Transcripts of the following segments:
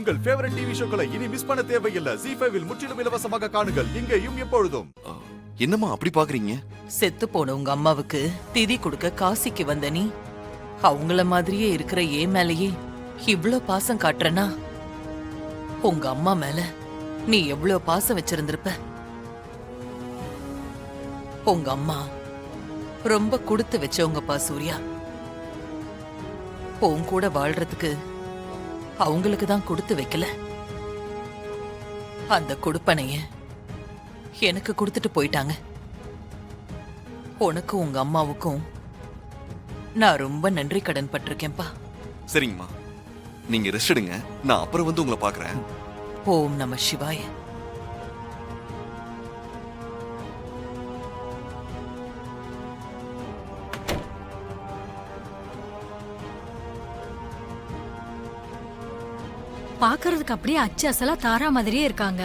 உங்கள் favourite TV ஷோக்களை இனி miss பண்ண தேவையில்லை. ஜீ5 இல் முற்றிலும் இலவசமாக காணுங்கள். இங்கேயும் எப்பொழுதும். என்னம்மா அப்படி பாக்குறீங்க? செத்து போன உங்க அம்மாவுக்கு திதி கொடுக்க காசிக்கு வந்த நீ அவங்கள மாதிரியே இருக்கிற ஏன் மேலேயே இவ்ளோ பாசம் காட்டுறனா உங்க அம்மா மேல நீ எவ்ளோ பாசம் வச்சிருந்திருப்ப. உங்க அம்மா ரொம்ப கொடுத்து வச்சவங்கப்பா சூர்யா. உன் கூட வாழ்றதுக்கு அவங்களுக்கு தான் கொடுத்து வைக்கல, அந்த கொடுப்பனைய எனக்கு கொடுத்துட்டு போயிட்டாங்க. உனக்கும் உங்க அம்மாவுக்கும் நான் ரொம்ப நன்றி கடன் பட்டிருக்கேன்பா. சரிங்கம்மா, நீங்க ரெஸ்ட் எடுங்க. நான் அப்புறம் வந்து உங்களை பாக்குறேன். ஓம் நம சிவாய. பாக்குறதுக்கு அப்படியே அச்சு அசலா தாரா மாதிரியே இருக்காங்க.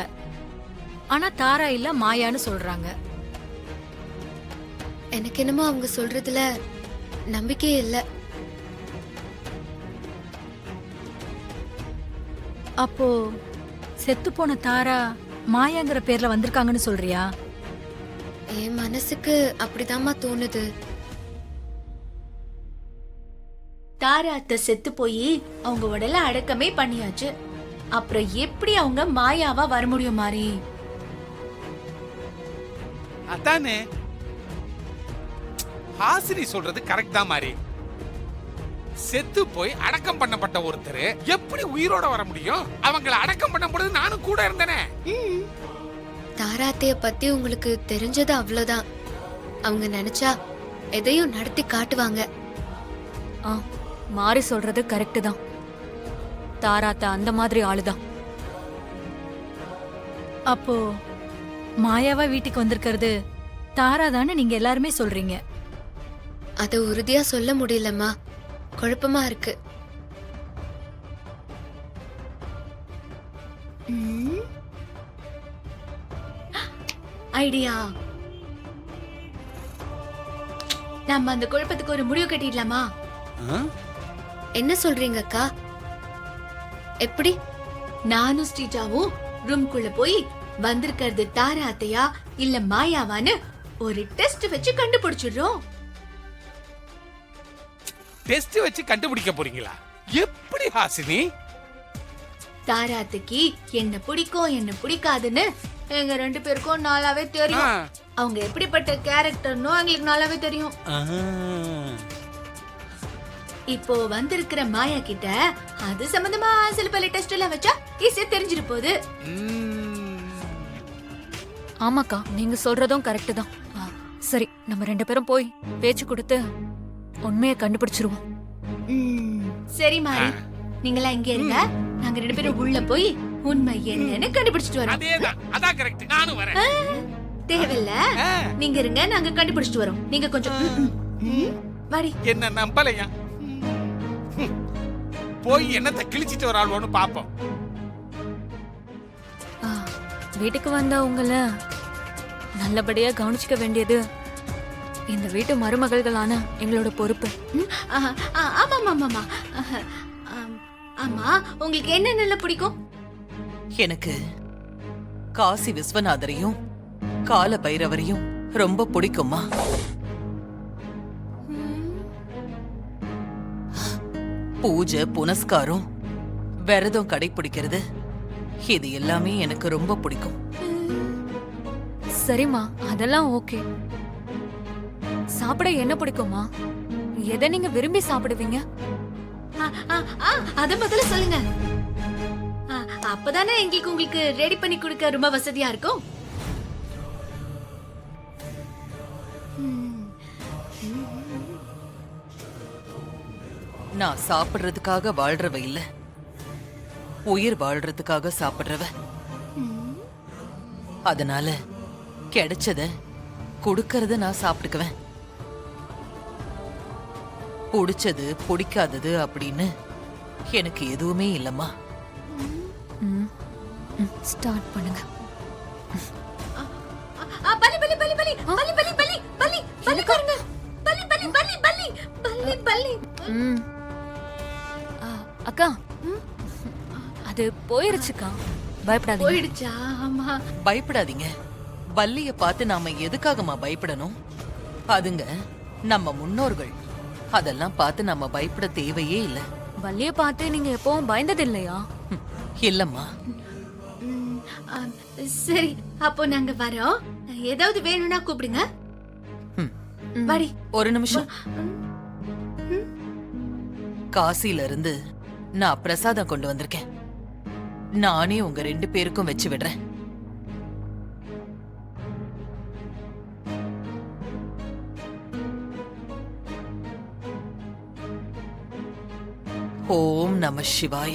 ஆனா தாரா இல்ல மாயான்னு சொல்றாங்க. எனக்கு என்னமோ அவங்க சொல்றதுல நம்பிக்கையே இல்ல. அப்போ செத்து போன தாரா மாயாங்கிற பேர்ல வந்திருக்காங்கன்னு சொல்றியா? என் மனசுக்கு அப்படிதாம்மா தோணுது. தாரா அத்தை செத்து போய் அவங்க உடல அடக்கமே பண்ணியாச்சு. அப்புறம் எப்படி அவங்க மாயாவா வர முடியும் மாறி? அதானே ஹாசினி சொல்றது கரெக்ட் தான் மாறி. செத்து போய் அடக்கம் பண்ணப்பட்ட ஒருத்தர் எப்படி உயிரோட வர முடியும்? அவங்கள அடக்கம் பண்ண பொழுது நானும் கூட இருந்தேனே. தாராத்தைய பத்தி உங்களுக்கு தெரிஞ்சது அவ்வளவுதான். அவங்க நினைச்சா எதையும் நடத்தி காட்டுவாங்க. மாறி சொல்றது கரெக்ட் தான். தாராத்த அந்த மாதிரி ஆளுதான். அப்போ மாயாவா வீட்டுக்கு வந்திருக்கிறது தாரா தானே நீங்க எல்லாருமே சொல்றீங்க? அது உறுதியா சொல்ல முடியலம்மா, குழப்பமா இருக்கு. ஐடியா, நம்ம அந்த குழப்பத்துக்கு ஒரு முடிவு கட்டிடலாமா? என்ன சொல்றீங்க அக்கா? எப்படி? நானும் ஸ்ரீஜாவும் ரூம்குள்ள போய் வந்திருக்கிறது தாரா அத்தையா இல்ல மாயாவான்னு ஒரு டெஸ்ட் வச்சு கண்டுபிடிச்சிடுறோம். டெஸ்ட் வச்சு கண்டுபிடிக்க போறீங்களா? எப்படி ஹாசினி? தாரா அத்தைக்கு என்ன பிடிக்கும் என்ன பிடிக்காதுன்னு எங்க ரெண்டு பேருக்கும் நாளாவே தெரியும். அவங்க எப்படிப்பட்ட கேரக்டர்னோ எங்களுக்கு நாளாவே தெரியும். இப்போ வந்திருக்கிற மாயா கிட்ட அது சம்பந்தமா சில பல டெஸ்ட் எல்லாம் வச்சா ஈஸியா தெரிஞ்சிரு போகுது. ஆமாக்கா, நீங்க சொல்றதும் கரெக்ட் தான். சரி, நம்ம ரெண்டு பேரும் போய் பேச்சு கொடுத்து உண்மையை கண்டுபிடிச்சிருவோம். சரி மாறி, நீங்களா இங்க இருங்க. நாங்க ரெண்டு பேரும் உள்ள போய் உண்மை என்னன்னு கண்டுபிடிச்சிட்டு வரோம். அதேதான், அதான் கரெக்ட். நானும் வரேன். தேவையில்ல, நீங்க இருங்க, நாங்க கண்டுபிடிச்சிட்டு வரோம். நீங்க கொஞ்சம் வாடி. என்ன நம்பலையா? போய் என்னத்தை கிழிச்சிட்டு வராளோன்னு பாப்போம். வீட்டுக்கு வந்த உங்கள நல்லபடியா கவனிச்சுக்க வேண்டியது இந்த வீட்டு மருமகள்களான எங்களோட பொறுப்பு. ஆமா ஆமா ஆமா. உங்களுக்கு என்ன நல்ல பிடிக்கும்? எனக்கு காசி விஸ்வநாதரையும் கால பைரவரையும் ரொம்ப பிடிக்குமா. பூஜை புனஸ்காரம் விரதம் கடைபிடிக்கிறது இது எல்லாமே எனக்கு ரொம்ப பிடிக்கும். சரிம்மா, அதெல்லாம் ஓகே. சாப்பிட என்ன பிடிக்குமா? எதை நீங்க விரும்பி சாப்பிடுவீங்க? அத முதல்ல சொல்லுங்க. அப்பதானே எங்களுக்கு உங்களுக்கு ரெடி பண்ணி கொடுக்க ரொம்ப வசதியா இருக்கும். நான் சாப்பிடுறதுக்காக வாழ்றவ இல்ல, உயிர் வாழ்றதுக்காக சாப்பிடுறவ. அதனால கிடைச்சத கொடுக்கறத நான் சாப்பிட்டுக்குவேன். பிடிச்சது பிடிக்காதது அப்படின்னு எனக்கு எதுவுமே இல்லம்மா. ஸ்டார்ட் பண்ணுங்க. பலி பலி பலி பலி பலி பலி பலி பலி பலி பாருங்க. பலி பலி பலி பலி பலி பலி. அக்கா, அது போயிருச்சுக்கா, பயப்படாதீங்க. போயிடுச்சா? ஆமா. பயப்படாதீங்க. வள்ளிய பார்த்து நாம எதுக்காகமா பயப்படணும்? அதுங்க நம்ம முன்னோர்கள். அதெல்லாம் பார்த்து நம்ம பயப்பட தேவையே இல்ல. வள்ளிய பார்த்து நீங்க எப்பவும் பயந்தது இல்லையா? ம், இல்லம்மா. ம், ஆ, சரி, அப்போ நாங்க வரோம். ஏதாவது வேணும்னா கூப்பிடுங்க. ம், வாடி. ஒரு நிமிஷம். காசில இருந்து நான் பிரசாதம் கொண்டு வந்திருக்கேன். நானே உங்க 2 பேருக்கும் வச்சு விடுறேன். ஓம் நம சிவாய.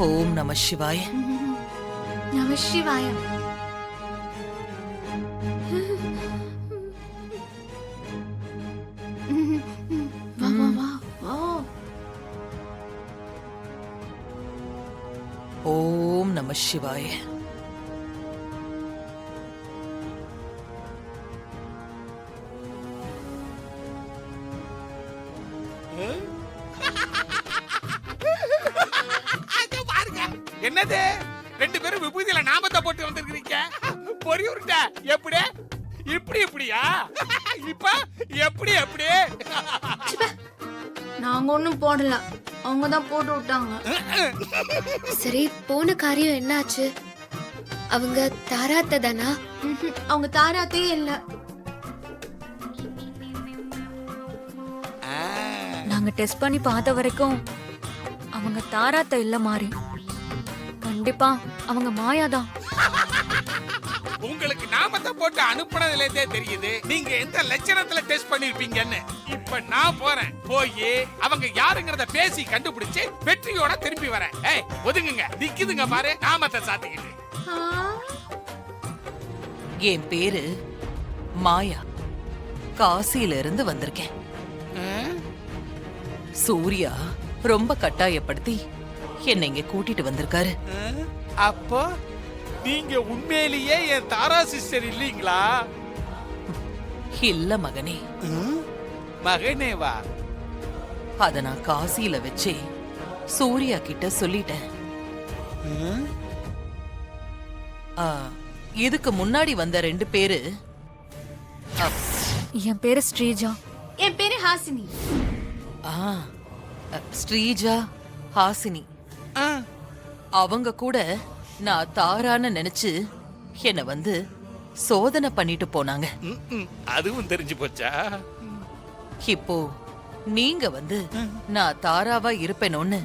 ஓம் நம சிவாய. நம சிவாய. வா வா வா. ஓ, ஓம் நம சிவாய. அதோ பாருங்க. என்னது 2 பேரும் விபூதியில நாமத்தை போட்டு வந்திருக்கீங்க. பொறி உருட்ட எப்படி இப்படி இப்படியா? இப்ப எப்படி எப்படி? நாங்க ஒண்ணும் போடல, அவங்க தான் போட்டு விட்டாங்க. சரி, போன காரியம் என்னாச்சு? அவங்க தாராத்த தானா? அவங்க தாராத்தே இல்ல. நாங்க டெஸ்ட் பண்ணி பார்த்த வரைக்கும் அவங்க தாராத்த இல்ல மாறி. கண்டிப்பா அவங்க மாயாதான். உங்களுக்கு நாமத்தை போட்டு அனுப்புனதுல இருந்தே தெரியுது நீங்க எந்த லட்சணத்துல டெஸ்ட் பண்ணிருப்பீங்கன்னு. இப்ப நான் போறேன், போய் அவங்க யாருங்கறத பேசி கண்டுபிடிச்சு வெற்றியோட திரும்பி வரேன். ஏய், ஒதுங்குங்க, நிக்குதுங்க பாரு நாமத்தை சாத்திக்கிட்டு. ஆ, என் பேரு மாயா. காசில இருந்து வந்திருக்கேன். சூர்யா ரொம்ப கட்டாயப்படுத்தி என்னை இங்க கூட்டிட்டு வந்திருக்காரு. அப்போ நீங்க உண்மையிலேயே என் தாரா சிஸ்டர் இல்லீங்களா? இல்ல மகனே. மகனேவா? அத நான் காசில வச்சே சூர்யா கிட்ட சொல்லிட்டேன். ஆ, இதுக்கு முன்னாடி வந்த 2 பேரு என் பேரு ஸ்ரீஜா. என் பேரு ஹாசினி. ஸ்ரீஜா, ஹாசினி. அவங்க கூட நான் தாரான்னு நினைச்சு என்ன வந்து சோதனை பண்ணிட்டு போனாங்க. அதுவும் தெரிஞ்சு போச்சா? இப்போ நீங்க வந்து நான் தாராவா இருப்பேனோன்னு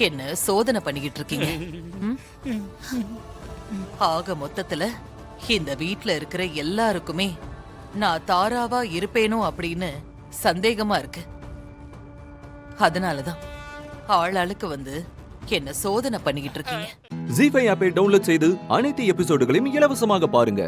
என்ன சோதனை பண்ணிக்கிட்டு இருக்கீங்க. ம்? ஆக மொத்தத்துல இந்த வீட்ல இருக்கிற எல்லாருக்குமே நான் தாராவா இருப்பேனோ அப்படின்னு சந்தேகமா இருக்கு. அதனாலதான் ஆளாளுக்கு வந்து என்ன சோதனை பண்ணிக்கிட்டு இருக்கீங்க. ஜீ5 ஆப்பை டவுன்லோட் செய்து அனைத்து எபிசோடுகளையும் இலவசமாக பாருங்க.